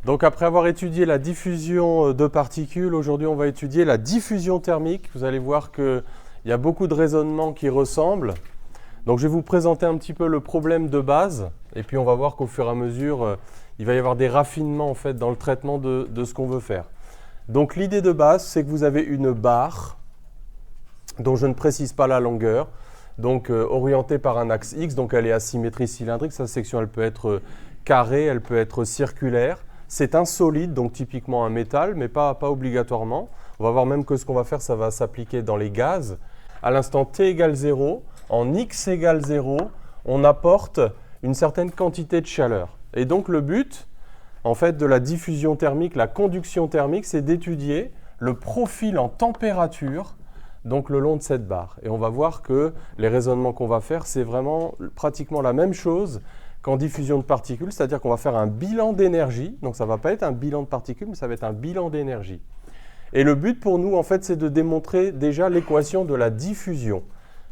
Donc après avoir étudié la diffusion de particules, aujourd'hui on va étudier la diffusion thermique. Vous allez voir qu'il y a beaucoup de raisonnements qui ressemblent. Donc je vais vous présenter un petit peu le problème de base et puis on va voir qu'au fur et à mesure, il va y avoir des raffinements en fait, dans le traitement de ce qu'on veut faire. Donc l'idée de base, c'est que vous avez une barre dont je ne précise pas la longueur, donc orientée par un axe X, donc elle est à symétrie cylindrique. Sa section elle peut être carrée, elle peut être circulaire. C'est un solide, donc typiquement un métal, mais pas obligatoirement. On va voir même que ce qu'on va faire, ça va s'appliquer dans les gaz. À l'instant t égale 0, en x égale 0, on apporte une certaine quantité de chaleur. Et donc le but, en fait, de la diffusion thermique, la conduction thermique, c'est d'étudier le profil en température, donc le long de cette barre. Et on va voir que les raisonnements qu'on va faire, c'est vraiment pratiquement la même chose qu'en diffusion de particules, c'est-à-dire qu'on va faire un bilan d'énergie. Donc ça ne va pas être un bilan de particules, mais ça va être un bilan d'énergie. Et le but pour nous, en fait, c'est de démontrer déjà l'équation de la diffusion.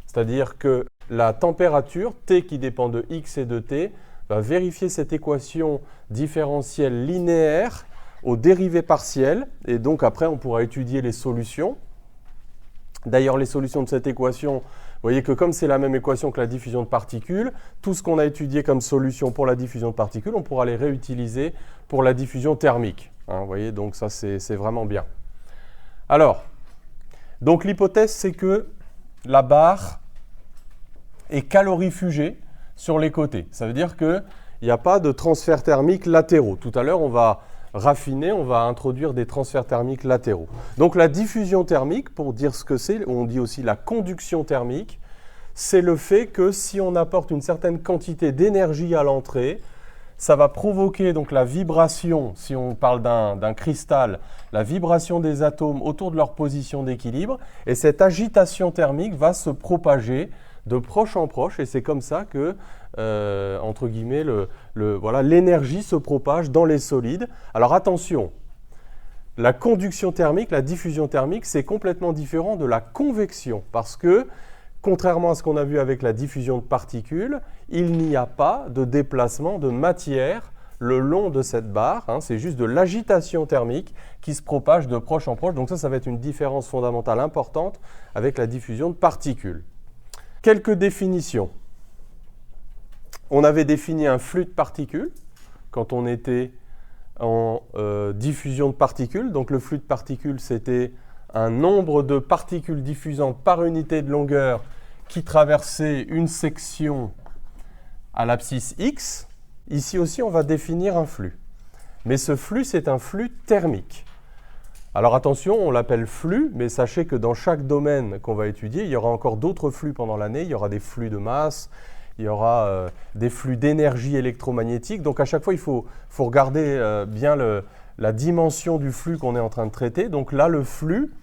C'est-à-dire que la température, T qui dépend de X et de T, va vérifier cette équation différentielle linéaire aux dérivées partielles. Et donc après, on pourra étudier les solutions. D'ailleurs, les solutions de cette équation, vous voyez que comme c'est la même équation que la diffusion de particules, tout ce qu'on a étudié comme solution pour la diffusion de particules, on pourra les réutiliser pour la diffusion thermique. Vous voyez, donc ça, c'est vraiment bien. Alors, donc l'hypothèse, c'est que la barre est calorifugée sur les côtés. Ça veut dire qu'il n'y a pas de transfert thermique latéraux. Tout à l'heure, on va raffiner, on va introduire des transferts thermiques latéraux. Donc la diffusion thermique, pour dire ce que c'est, on dit aussi la conduction thermique, c'est le fait que si on apporte une certaine quantité d'énergie à l'entrée, ça va provoquer donc la vibration, si on parle d'un cristal, la vibration des atomes autour de leur position d'équilibre, et cette agitation thermique va se propager de proche en proche, et c'est comme ça que, entre guillemets, voilà, l'énergie se propage dans les solides. Alors attention, la conduction thermique, la diffusion thermique, c'est complètement différent de la convection, parce que, contrairement à ce qu'on a vu avec la diffusion de particules, il n'y a pas de déplacement de matière le long de cette barre, c'est juste de l'agitation thermique qui se propage de proche en proche. Donc ça va être une différence fondamentale importante avec la diffusion de particules. Quelques définitions. On avait défini un flux de particules quand on était en diffusion de particules. Donc le flux de particules, c'était un nombre de particules diffusantes par unité de longueur qui traversait une section à l'abscisse X. Ici aussi, on va définir un flux. Mais ce flux, c'est un flux thermique. Alors attention, on l'appelle flux, mais sachez que dans chaque domaine qu'on va étudier, il y aura encore d'autres flux pendant l'année. Il y aura des flux de masse, il y aura des flux d'énergie électromagnétique. Donc à chaque fois, il faut regarder bien la dimension du flux qu'on est en train de traiter. Donc là, le flux,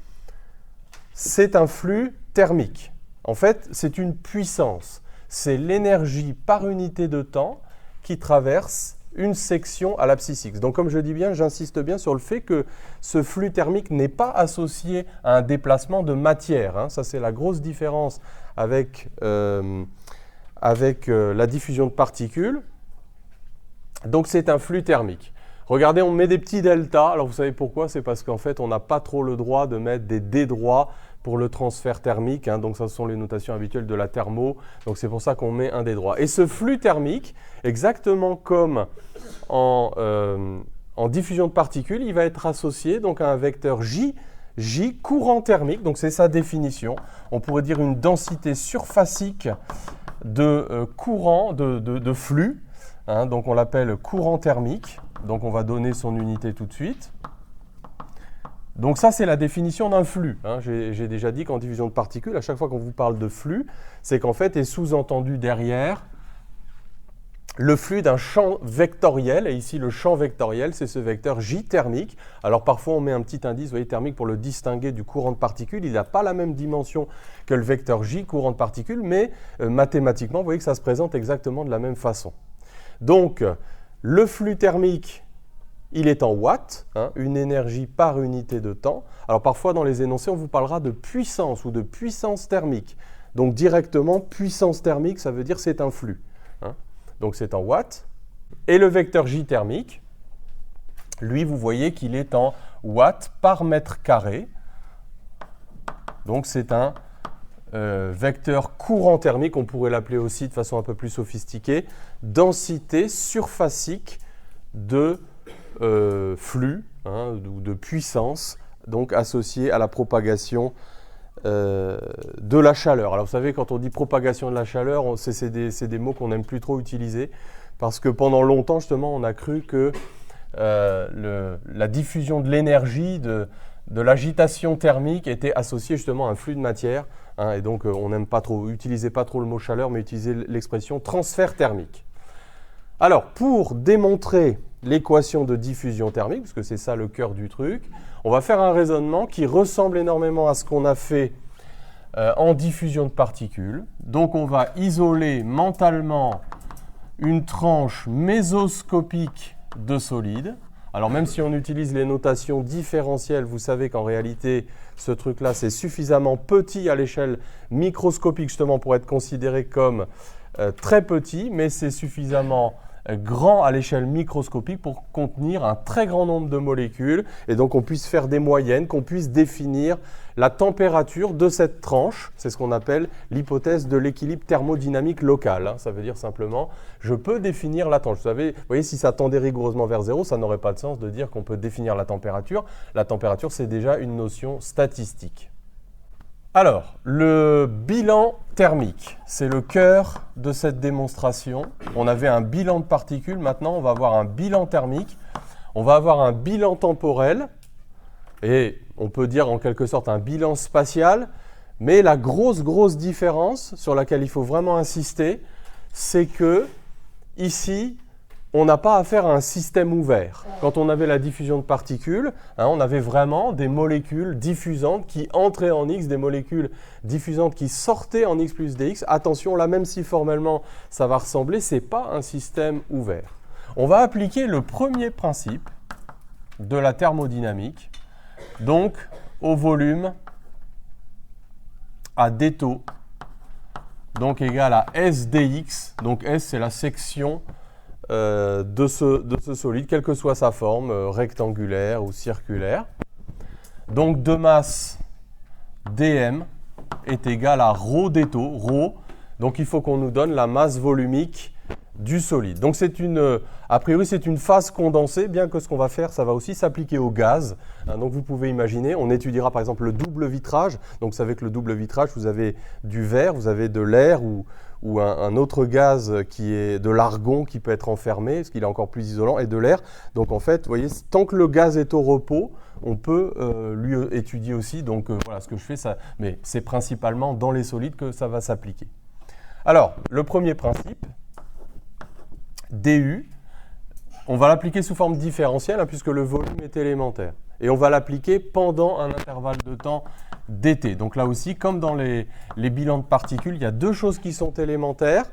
c'est un flux thermique. En fait, c'est une puissance. C'est l'énergie par unité de temps qui traverse une section à l'abscisse X. Donc comme je dis bien, j'insiste bien sur le fait que ce flux thermique n'est pas associé à un déplacement de matière. Ça, c'est la grosse différence avec la diffusion de particules. Donc c'est un flux thermique. Regardez, on met des petits delta. Alors vous savez pourquoi? C'est parce qu'en fait, on n'a pas trop le droit de mettre des dédroits pour le transfert thermique. Donc ça, ce sont les notations habituelles de la thermo. Donc c'est pour ça qu'on met un dédroit. Et ce flux thermique, exactement comme en diffusion de particules, il va être associé donc à un vecteur J courant thermique. Donc c'est sa définition. On pourrait dire une densité surfacique de courant, de flux. Donc on l'appelle courant thermique. Donc on va donner son unité tout de suite. Donc ça, c'est la définition d'un flux. J'ai déjà dit qu'en diffusion de particules, à chaque fois qu'on vous parle de flux, c'est qu'en fait est sous-entendu derrière le flux d'un champ vectoriel. Et ici, le champ vectoriel, c'est ce vecteur J thermique. Alors parfois, on met un petit indice, vous voyez, thermique pour le distinguer du courant de particules. Il n'a pas la même dimension que le vecteur J, courant de particules, mais mathématiquement, vous voyez que ça se présente exactement de la même façon. Donc, le flux thermique, il est en watts, une énergie par unité de temps. Alors parfois dans les énoncés, on vous parlera de puissance ou de puissance thermique. Donc directement, puissance thermique, ça veut dire c'est un flux. Donc c'est en watts. Et le vecteur J thermique, lui, vous voyez qu'il est en watts par mètre carré. Donc, c'est un vecteur courant thermique, on pourrait l'appeler aussi de façon un peu plus sophistiquée, densité surfacique de flux ou de puissance, donc associée à la propagation de la chaleur. Alors vous savez, quand on dit propagation de la chaleur, c'est des mots qu'on n'aime plus trop utiliser, parce que pendant longtemps, justement, on a cru que la diffusion de l'énergie, de l'agitation thermique était associée justement à un flux de matière, et donc on n'aime pas trop, utilisez pas trop le mot chaleur, mais utilisez l'expression transfert thermique. Alors, pour démontrer l'équation de diffusion thermique, parce que c'est ça le cœur du truc, on va faire un raisonnement qui ressemble énormément à ce qu'on a fait en diffusion de particules. Donc, on va isoler mentalement une tranche mésoscopique de solide. Alors, même si on utilise les notations différentielles, vous savez qu'en réalité, ce truc-là, c'est suffisamment petit à l'échelle microscopique, justement, pour être considéré comme très petit, mais c'est suffisamment grand à l'échelle microscopique pour contenir un très grand nombre de molécules, et donc on puisse faire des moyennes, qu'on puisse définir la température de cette tranche. C'est ce qu'on appelle l'hypothèse de l'équilibre thermodynamique local. Ça veut dire simplement, je peux définir la tranche. Vous voyez, si ça tendait rigoureusement vers zéro, ça n'aurait pas de sens de dire qu'on peut définir la température. La température, c'est déjà une notion statistique. Alors, le bilan thermique, c'est le cœur de cette démonstration. On avait un bilan de particules, maintenant on va avoir un bilan thermique. On va avoir un bilan temporel, et on peut dire en quelque sorte un bilan spatial, mais la grosse différence sur laquelle il faut vraiment insister, c'est que ici, on n'a pas affaire à un système ouvert. Quand on avait la diffusion de particules, on avait vraiment des molécules diffusantes qui entraient en X, des molécules diffusantes qui sortaient en X plus dx. Attention, là, même si formellement ça va ressembler, ce n'est pas un système ouvert. On va appliquer le premier principe de la thermodynamique, donc au volume à d taux, donc égal à S dx. Donc S, c'est la section de ce solide, quelle que soit sa forme, rectangulaire ou circulaire. Donc de masse dm est égal à ρ d taux, ρ. Donc il faut qu'on nous donne la masse volumique du solide. Donc a priori c'est une phase condensée, bien que ce qu'on va faire, ça va aussi s'appliquer au gaz. Donc vous pouvez imaginer, on étudiera par exemple le double vitrage. Donc vous savez que le double vitrage, vous avez du verre, vous avez de l'air ou un autre gaz qui est de l'argon qui peut être enfermé, parce qu'il est encore plus isolant, et de l'air. Donc en fait, vous voyez, tant que le gaz est au repos, on peut lui étudier aussi. Donc voilà ce que je fais, mais c'est principalement dans les solides que ça va s'appliquer. Alors, le premier principe, du, on va l'appliquer sous forme différentielle, puisque le volume est élémentaire. Et on va l'appliquer pendant un intervalle de temps dt. Donc là aussi, comme dans les bilans de particules, il y a deux choses qui sont élémentaires.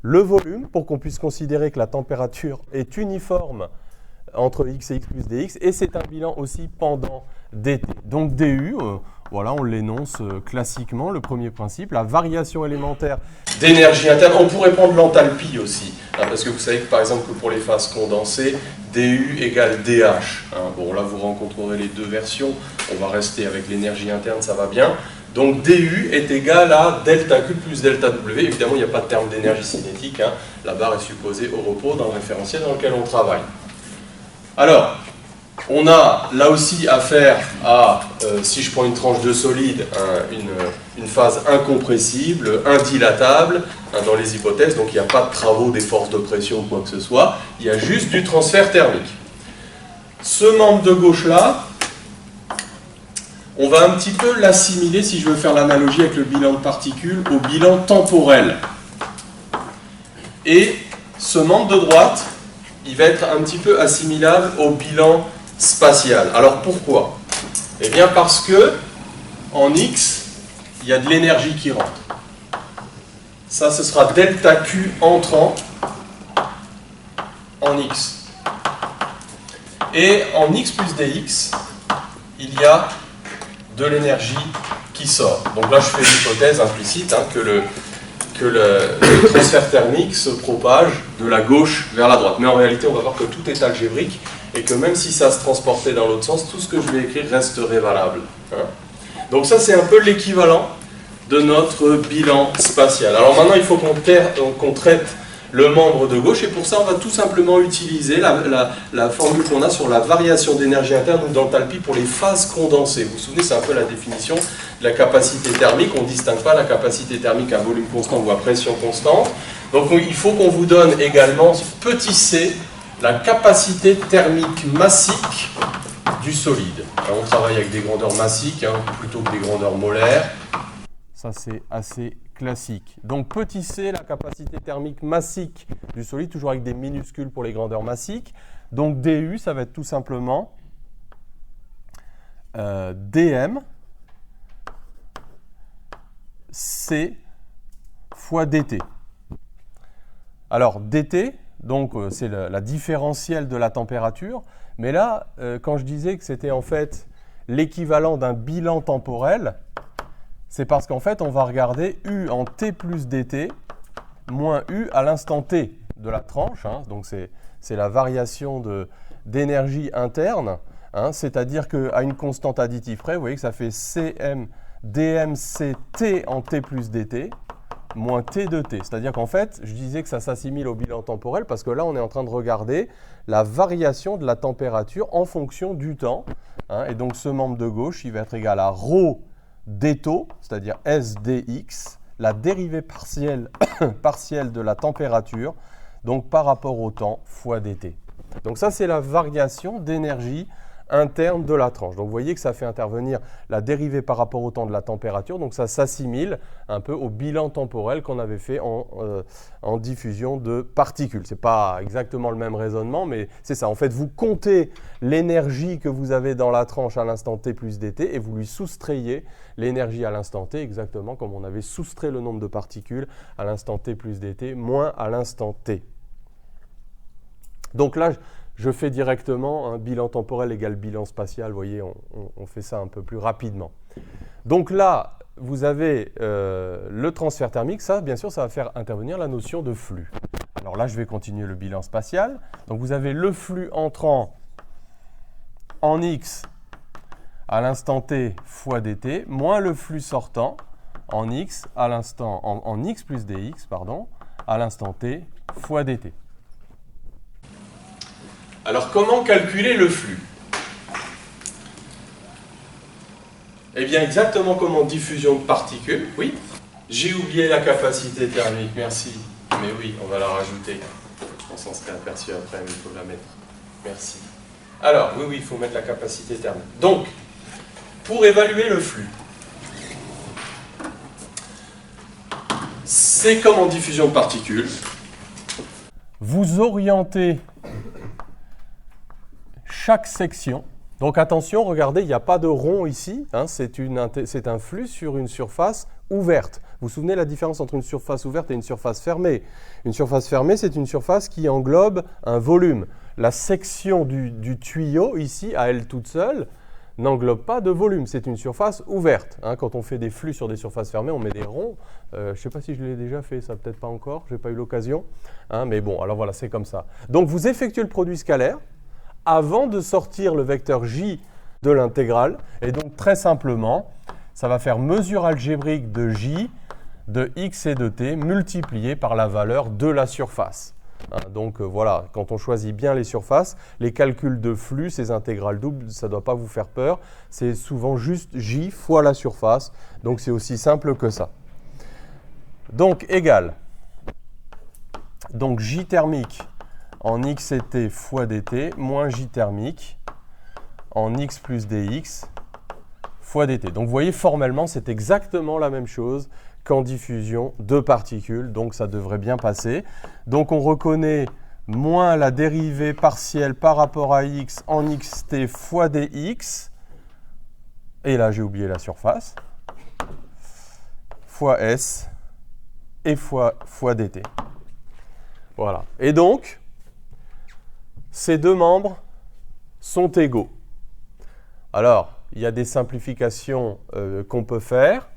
Le volume, pour qu'on puisse considérer que la température est uniforme entre x et x plus dx, et c'est un bilan aussi pendant dt. Donc du, voilà, on l'énonce classiquement, le premier principe, la variation élémentaire d'énergie interne. On pourrait prendre l'enthalpie aussi, parce que vous savez que par exemple que pour les phases condensées, du égale dh. Bon, là vous rencontrerez les deux versions, on va rester avec l'énergie interne, ça va bien. Donc du est égal à delta Q plus delta W. Évidemment, il n'y a pas de terme d'énergie cinétique, la barre est supposée au repos dans le référentiel dans lequel on travaille. Alors, on a là aussi affaire à, si je prends une tranche de solide, une phase incompressible, indilatable, dans les hypothèses, donc il n'y a pas de travaux des forces de pression ou quoi que ce soit, il y a juste du transfert thermique. Ce membre de gauche-là, on va un petit peu l'assimiler, si je veux faire l'analogie avec le bilan de particules, au bilan temporel. Et ce membre de droite, il va être un petit peu assimilable au bilan spatial. Alors pourquoi? Eh bien parce que en X, il y a de l'énergie qui rentre. Ça, ce sera delta Q entrant en X. Et en X plus dx, il y a de l'énergie qui sort. Donc là, je fais l'hypothèse implicite que le transfert thermique se propage de la gauche vers la droite. Mais en réalité, on va voir que tout est algébrique et que même si ça se transportait dans l'autre sens, tout ce que je vais écrire resterait valable. Hein. Donc ça, c'est un peu l'équivalent de notre bilan spatial. Alors maintenant, il faut qu'on traite le membre de gauche, et pour ça, on va tout simplement utiliser la formule qu'on a sur la variation d'énergie interne ou d'enthalpie pour les phases condensées. Vous vous souvenez, c'est un peu la définition de la capacité thermique. On ne distingue pas la capacité thermique à volume constant ou à pression constante. Donc il faut qu'on vous donne également, petit c, la capacité thermique massique du solide. Alors, on travaille avec des grandeurs massiques plutôt que des grandeurs molaires. Ça, c'est assez classique. Donc, petit c, la capacité thermique massique du solide, toujours avec des minuscules pour les grandeurs massiques. Donc, du, ça va être tout simplement dm c fois dt. Alors, dt, donc c'est la différentielle de la température. Mais là, quand je disais que c'était en fait l'équivalent d'un bilan temporel, c'est parce qu'en fait, on va regarder U en T plus dt moins U à l'instant T de la tranche. Hein, donc, c'est la variation d'énergie interne. Hein, c'est-à-dire qu'à une constante additive près, vous voyez que ça fait Cm dmct en T plus dt moins T de T. C'est-à-dire qu'en fait, je disais que ça s'assimile au bilan temporel parce que là, on est en train de regarder la variation de la température en fonction du temps. Hein, et donc, ce membre de gauche, il va être égal à ρ dτ, c'est-à-dire S dx, la dérivée partielle, partielle de la température, donc par rapport au temps fois dt. Donc ça, c'est la variation d'énergie interne de la tranche. Donc vous voyez que ça fait intervenir la dérivée par rapport au temps de la température, donc ça s'assimile un peu au bilan temporel qu'on avait fait en diffusion de particules. Ce n'est pas exactement le même raisonnement, mais c'est ça. En fait, vous comptez l'énergie que vous avez dans la tranche à l'instant t plus dt et vous lui soustrayez l'énergie à l'instant t, exactement comme on avait soustrait le nombre de particules à l'instant t plus dt moins à l'instant t. Donc là, je fais directement un bilan temporel égale bilan spatial. Vous voyez, on fait ça un peu plus rapidement. Donc là, vous avez le transfert thermique. Ça, bien sûr, ça va faire intervenir la notion de flux. Alors là, je vais continuer le bilan spatial. Donc vous avez le flux entrant en x à l'instant t fois dt, moins le flux sortant en x à l'instant en x plus dx, pardon, à l'instant t fois dt. Alors, comment calculer le flux? Eh bien, exactement comme en diffusion de particules. Oui. J'ai oublié la capacité thermique, merci. Mais oui, on va la rajouter. On s'en serait aperçu après, mais il faut la mettre. Merci. Alors, oui, il faut mettre la capacité thermique. Donc, pour évaluer le flux, c'est comme en diffusion de particules. Vous orientez chaque section. Donc attention, regardez, il n'y a pas de rond ici. Hein, c'est un flux sur une surface ouverte. Vous vous souvenez la différence entre une surface ouverte et une surface fermée? Une surface fermée, c'est une surface qui englobe un volume. La section du tuyau, ici, à elle toute seule, n'englobe pas de volume. C'est une surface ouverte. Hein, quand on fait des flux sur des surfaces fermées, on met des ronds. Je ne sais pas si je l'ai déjà fait, ça peut-être pas encore, je n'ai pas eu l'occasion. Hein, mais bon, alors voilà, c'est comme ça. Donc vous effectuez le produit scalaire avant de sortir le vecteur J de l'intégrale. Et donc, très simplement, ça va faire mesure algébrique de J, de x et de t, multiplié par la valeur de la surface. Hein, donc, voilà, quand on choisit bien les surfaces, les calculs de flux, ces intégrales doubles, ça ne doit pas vous faire peur. C'est souvent juste J fois la surface. Donc, c'est aussi simple que ça. Donc, égal. Donc, J thermique en x et t fois dt, moins j thermique en x plus dx fois dt. Donc vous voyez, formellement, c'est exactement la même chose qu'en diffusion de particules, donc ça devrait bien passer. Donc on reconnaît moins la dérivée partielle par rapport à x en xt fois dx, et là j'ai oublié la surface, fois s et fois dt. Voilà. Et donc, ces deux membres sont égaux. Alors, il y a des simplifications qu'on peut faire.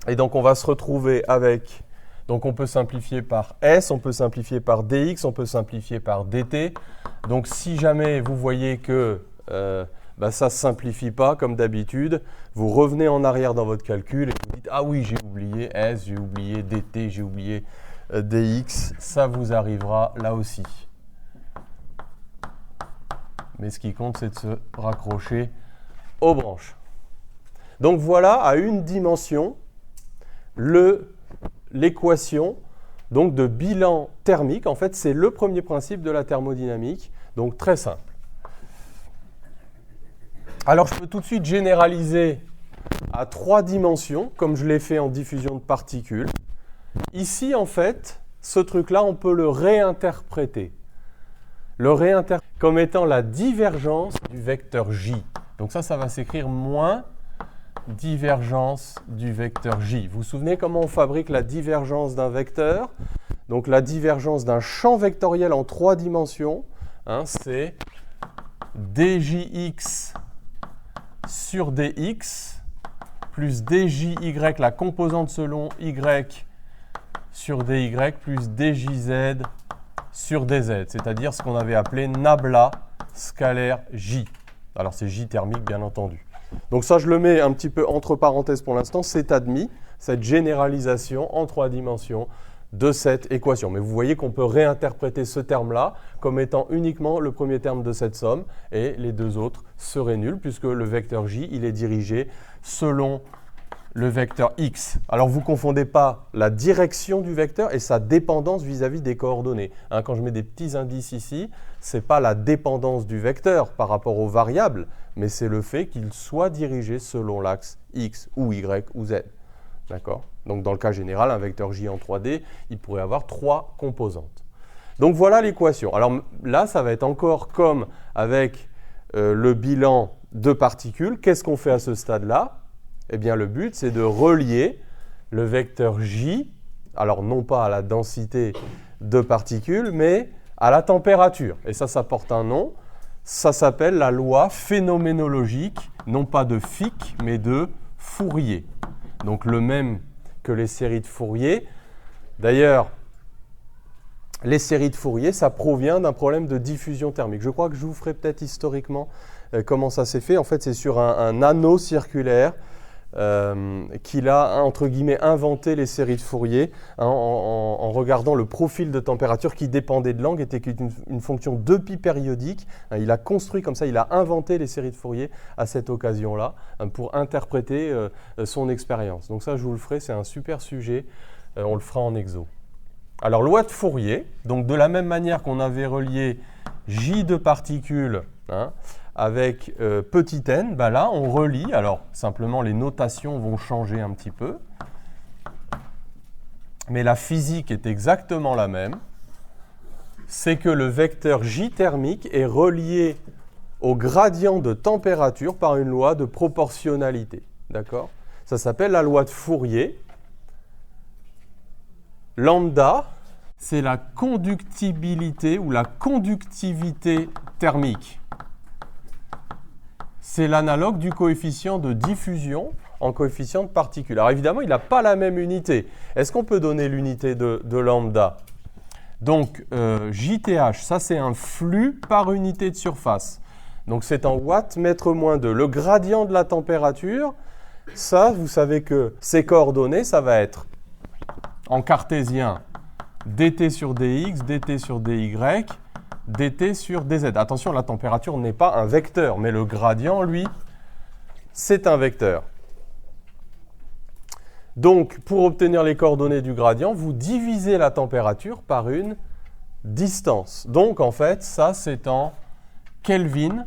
Et donc, on va se retrouver avec Donc on peut simplifier par S, on peut simplifier par dx, on peut simplifier par dt. Donc si jamais vous voyez que ça ne se simplifie pas comme d'habitude, vous revenez en arrière dans votre calcul et vous dites « Ah oui, j'ai oublié S, j'ai oublié dt, j'ai oublié dx », ça vous arrivera là aussi. Mais ce qui compte, c'est de se raccrocher aux branches. Donc voilà, à une dimension, l'équation donc de bilan thermique. En fait, c'est le premier principe de la thermodynamique, donc très simple. Alors, je peux tout de suite généraliser à 3 dimensions, comme je l'ai fait en diffusion de particules. Ici, en fait, ce truc-là, on peut le réinterpréter. Comme étant la divergence du vecteur J. Donc ça va s'écrire moins divergence du vecteur J. Vous vous souvenez comment on fabrique la divergence d'un vecteur? Donc la divergence d'un champ vectoriel en 3 dimensions, c'est djx sur dx plus djy, la composante selon y sur dy, plus djz sur dz, c'est-à-dire ce qu'on avait appelé nabla scalaire J. Alors c'est J thermique, bien entendu. Donc ça, je le mets un petit peu entre parenthèses pour l'instant, c'est admis, cette généralisation en 3 dimensions de cette équation. Mais vous voyez qu'on peut réinterpréter ce terme-là comme étant uniquement le premier terme de cette somme et les 2 autres seraient nuls puisque le vecteur J, il est dirigé selon le vecteur x. Alors vous ne confondez pas la direction du vecteur et sa dépendance vis-à-vis des coordonnées. Quand je mets des petits indices ici, ce n'est pas la dépendance du vecteur par rapport aux variables, mais c'est le fait qu'il soit dirigé selon l'axe x ou y ou z. D'accord? Donc dans le cas général, un vecteur J en 3D, il pourrait avoir 3 composantes. Donc voilà l'équation. Alors là, ça va être encore comme avec le bilan de particules. Qu'est-ce qu'on fait à ce stade-là? Eh bien, le but, c'est de relier le vecteur J, alors non pas à la densité de particules, mais à la température. Et ça porte un nom. Ça s'appelle la loi phénoménologique, non pas de Fick, mais de Fourier. Donc le même que les séries de Fourier. D'ailleurs, les séries de Fourier, ça provient d'un problème de diffusion thermique. Je crois que je vous ferai peut-être historiquement comment ça s'est fait. En fait, c'est sur un anneau circulaire qu'il a, entre guillemets, inventé les séries de Fourier en regardant le profil de température qui dépendait de l'angle, était une fonction de pi périodique. Il a construit comme ça, il a inventé les séries de Fourier à cette occasion-là pour interpréter son expérience. Donc ça, je vous le ferai, c'est un super sujet, on le fera en exo. Alors, loi de Fourier, donc de la même manière qu'on avait relié J de particules, avec petit n, là on relie, alors simplement les notations vont changer un petit peu, mais la physique est exactement la même, c'est que le vecteur J thermique est relié au gradient de température par une loi de proportionnalité. D'accord? Ça s'appelle la loi de Fourier. Lambda, c'est la conductibilité ou la conductivité thermique. C'est l'analogue du coefficient de diffusion en coefficient de particules. Alors évidemment, il n'a pas la même unité. Est-ce qu'on peut donner l'unité de lambda? Donc, JTH, ça c'est un flux par unité de surface. Donc c'est en watts mètre moins 2. Le gradient de la température, ça, vous savez que ces coordonnées, ça va être en cartésien dt sur dx, dt sur dy, dt sur dz. Attention, la température n'est pas un vecteur, mais le gradient, lui, c'est un vecteur. Donc, pour obtenir les coordonnées du gradient, vous divisez la température par une distance. Donc, en fait, ça, c'est en Kelvin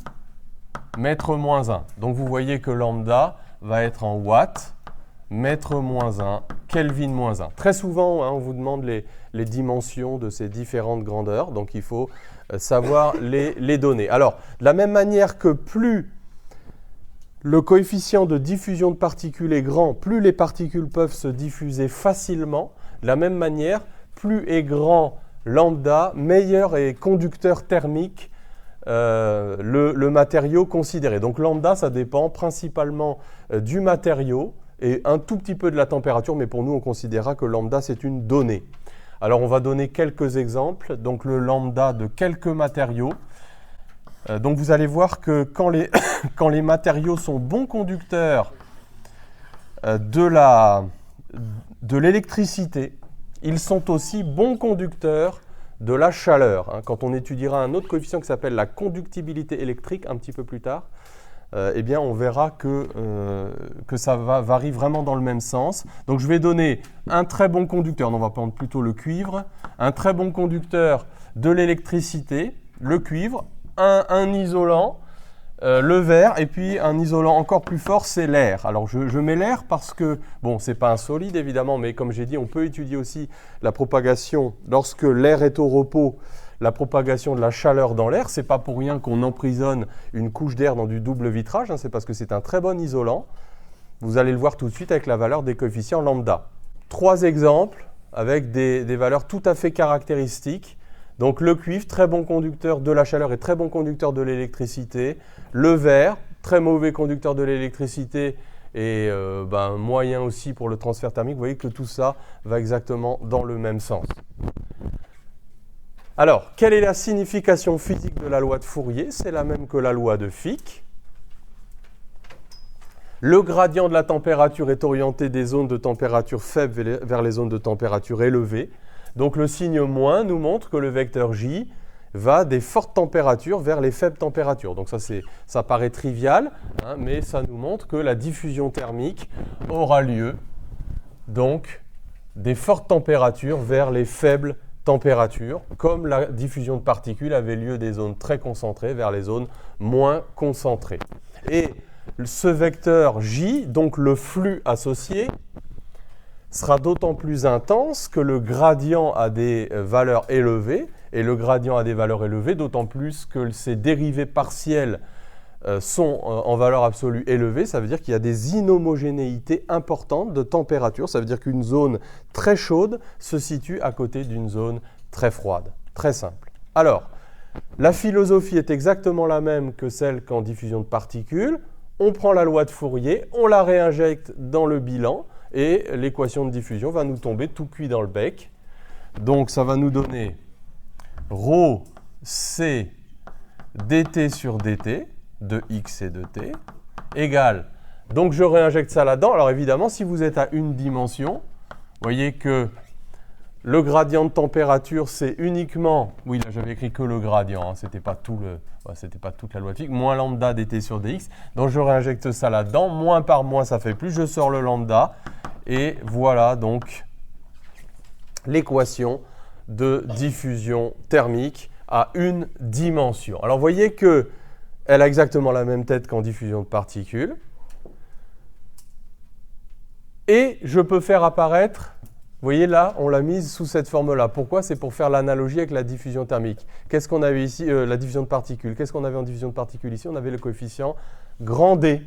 mètre moins 1. Donc, vous voyez que lambda va être en watts mètre moins 1, Kelvin moins 1. Très souvent, on vous demande les dimensions de ces différentes grandeurs, donc il faut savoir les donner. Alors, de la même manière que plus le coefficient de diffusion de particules est grand, plus les particules peuvent se diffuser facilement. De la même manière, plus est grand lambda, meilleur est conducteur thermique le matériau considéré. Donc lambda, ça dépend principalement du matériau, et un tout petit peu de la température, mais pour nous, on considérera que lambda, c'est une donnée. Alors, on va donner quelques exemples. Donc, le lambda de quelques matériaux. Donc, vous allez voir que quand les matériaux sont bons conducteurs de l'électricité, ils sont aussi bons conducteurs de la chaleur. Quand on étudiera un autre coefficient qui s'appelle la conductibilité électrique un petit peu plus tard, eh bien, on verra que ça varie vraiment dans le même sens. Donc, je vais donner un très bon conducteur, on va prendre plutôt le cuivre, un très bon conducteur de l'électricité, le cuivre, un isolant, le verre, et puis un isolant encore plus fort, c'est l'air. Alors, je mets l'air parce que, bon, ce n'est pas un solide évidemment, mais comme j'ai dit, on peut étudier aussi la propagation lorsque l'air est au repos, la propagation de la chaleur dans l'air. Ce n'est pas pour rien qu'on emprisonne une couche d'air dans du double vitrage, c'est parce que c'est un très bon isolant. Vous allez le voir tout de suite avec la valeur des coefficients lambda. 3 exemples avec des valeurs tout à fait caractéristiques. Donc le cuivre, très bon conducteur de la chaleur et très bon conducteur de l'électricité. Le verre, très mauvais conducteur de l'électricité et moyen aussi pour le transfert thermique. Vous voyez que tout ça va exactement dans le même sens. Alors, quelle est la signification physique de la loi de Fourier? C'est la même que la loi de Fick. Le gradient de la température est orienté des zones de température faible vers les zones de température élevée. Donc le signe moins nous montre que le vecteur J va des fortes températures vers les faibles températures. Donc ça paraît trivial, mais ça nous montre que la diffusion thermique aura lieu donc des fortes températures vers les faibles températures, comme la diffusion de particules avait lieu des zones très concentrées vers les zones moins concentrées. Et ce vecteur J, donc le flux associé, sera d'autant plus intense que le gradient a des valeurs élevées, et le gradient a des valeurs élevées, d'autant plus que ses dérivés partiels sont en valeur absolue élevée. Ça veut dire qu'il y a des inhomogénéités importantes de température. Ça veut dire qu'une zone très chaude se situe à côté d'une zone très froide. Très simple. Alors, la philosophie est exactement la même que celle qu'en diffusion de particules. On prend la loi de Fourier, on la réinjecte dans le bilan, et l'équation de diffusion va nous tomber tout cuit dans le bec. Donc, ça va nous donner ρ c dt sur dt, de x et de t, égale. Donc, je réinjecte ça là-dedans. Alors, évidemment, si vous êtes à une dimension, vous voyez que le gradient de température, c'est uniquement, oui, là, j'avais écrit que le gradient, c'était pas toute la loi de Fick, moins lambda dt sur dx. Donc, je réinjecte ça là-dedans. Moins par moins, ça fait plus. Je sors le lambda. Et voilà donc l'équation de diffusion thermique à une dimension. Alors, vous voyez qu'elle a exactement la même tête qu'en diffusion de particules. Et je peux faire apparaître, vous voyez là, on l'a mise sous cette forme-là. Pourquoi? C'est pour faire l'analogie avec la diffusion thermique. Qu'est-ce qu'on avait ici? La diffusion de particules. Qu'est-ce qu'on avait en diffusion de particules ici? On avait le coefficient grand D.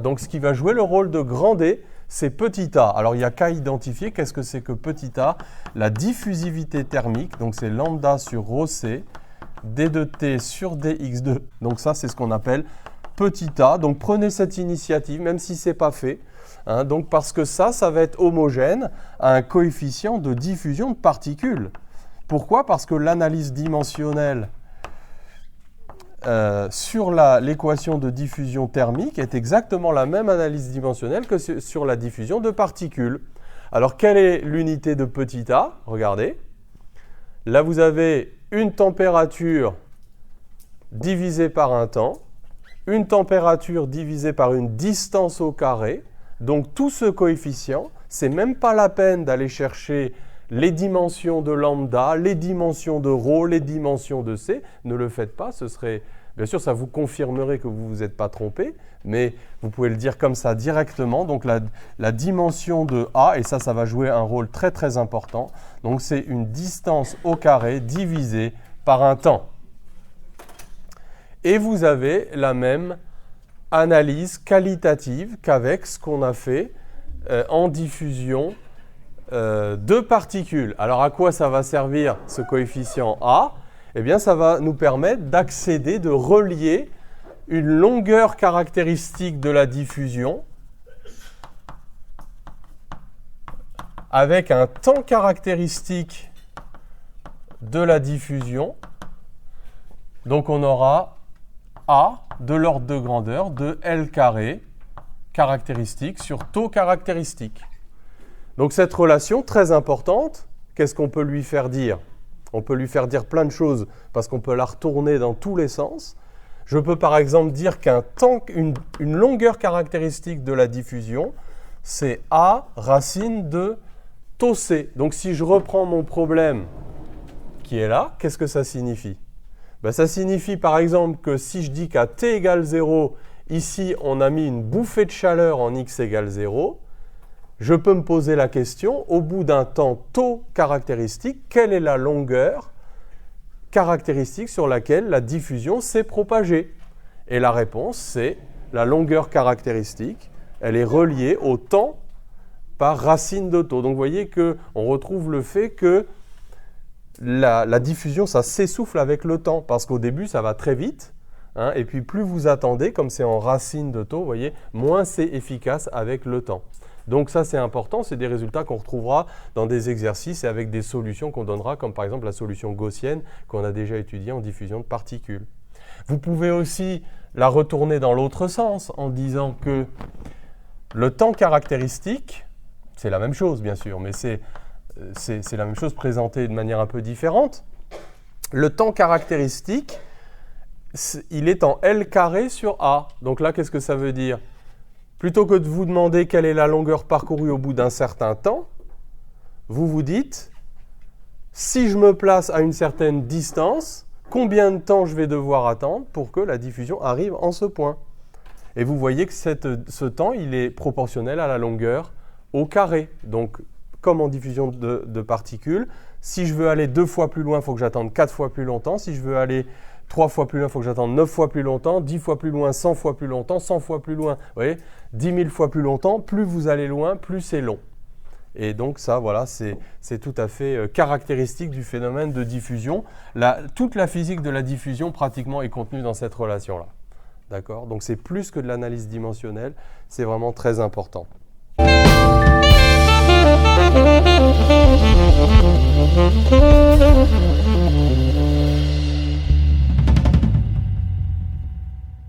Donc, ce qui va jouer le rôle de grand D, c'est petit a. Alors, il n'y a qu'à identifier qu'est-ce que c'est que petit a. La diffusivité thermique, donc c'est lambda sur ρ c, d de t sur dx2. Donc ça, c'est ce qu'on appelle petit a. Donc, prenez cette initiative, même si ce n'est pas fait. Donc, parce que ça va être homogène à un coefficient de diffusion de particules. Pourquoi? Parce que l'analyse dimensionnelle sur l'équation de diffusion thermique est exactement la même analyse dimensionnelle que sur la diffusion de particules. Alors, quelle est l'unité de petit a? Regardez. Là, vous avez une température divisée par un temps, une température divisée par une distance au carré. Donc, tout ce coefficient, ce n'est même pas la peine d'aller chercher les dimensions de lambda, les dimensions de ρ, les dimensions de c. Ne le faites pas, ce serait... Bien sûr, ça vous confirmerait que vous ne vous êtes pas trompé, mais vous pouvez le dire comme ça directement. Donc, la dimension de A, et ça va jouer un rôle très très important. Donc, c'est une distance au carré divisée par un temps. Et vous avez la même analyse qualitative qu'avec ce qu'on a fait en diffusion de particules. Alors, à quoi ça va servir ce coefficient A? Eh bien, ça va nous permettre d'accéder, de relier une longueur caractéristique de la diffusion avec un temps caractéristique de la diffusion. Donc on aura A de l'ordre de grandeur de L carré caractéristique sur taux caractéristique. Donc cette relation très importante, qu'est-ce qu'on peut lui faire dire? On peut lui faire dire plein de choses parce qu'on peut la retourner dans tous les sens. Je peux par exemple dire une longueur caractéristique de la diffusion, c'est A racine de taux C. Donc si je reprends mon problème qui est là, qu'est-ce que ça signifie? Ben, ça signifie par exemple que si je dis qu'à t égale 0, ici on a mis une bouffée de chaleur en x égale 0, je peux me poser la question, au bout d'un temps taux caractéristique, quelle est la longueur caractéristique sur laquelle la diffusion s'est propagée? Et la réponse, c'est la longueur caractéristique, elle est reliée au temps par racine de taux. Donc vous voyez qu'on retrouve le fait que la diffusion, ça s'essouffle avec le temps, parce qu'au début, ça va très vite, hein, et puis plus vous attendez, comme c'est en racine de taux, vous voyez, moins c'est efficace avec le temps. Donc ça, c'est important, c'est des résultats qu'on retrouvera dans des exercices et avec des solutions qu'on donnera, comme par exemple la solution gaussienne qu'on a déjà étudiée en diffusion de particules. Vous pouvez aussi la retourner dans l'autre sens en disant que le temps caractéristique, c'est la même chose bien sûr, mais c'est la même chose présentée de manière un peu différente. Le temps caractéristique, il est en L carré sur A. Donc là, qu'est-ce que ça veut dire? Plutôt que de vous demander quelle est la longueur parcourue au bout d'un certain temps, vous vous dites, si je me place à une certaine distance, combien de temps je vais devoir attendre pour que la diffusion arrive en ce point? Et vous voyez que ce temps, il est proportionnel à la longueur au carré. Donc, comme en diffusion de particules, si je veux aller 2 fois plus loin, il faut que j'attende 4 fois plus longtemps. Si je veux aller 3 fois plus loin, il faut que j'attende 9 fois plus longtemps. 10 fois plus loin, 100 fois plus longtemps. 100 fois plus loin, vous voyez, 10 000 fois plus longtemps. Plus vous allez loin, plus c'est long. Et donc ça, voilà, c'est tout à fait caractéristique du phénomène de diffusion. Toute la physique de la diffusion, pratiquement, est contenue dans cette relation-là. D'accord? Donc c'est plus que de l'analyse dimensionnelle, c'est vraiment très important.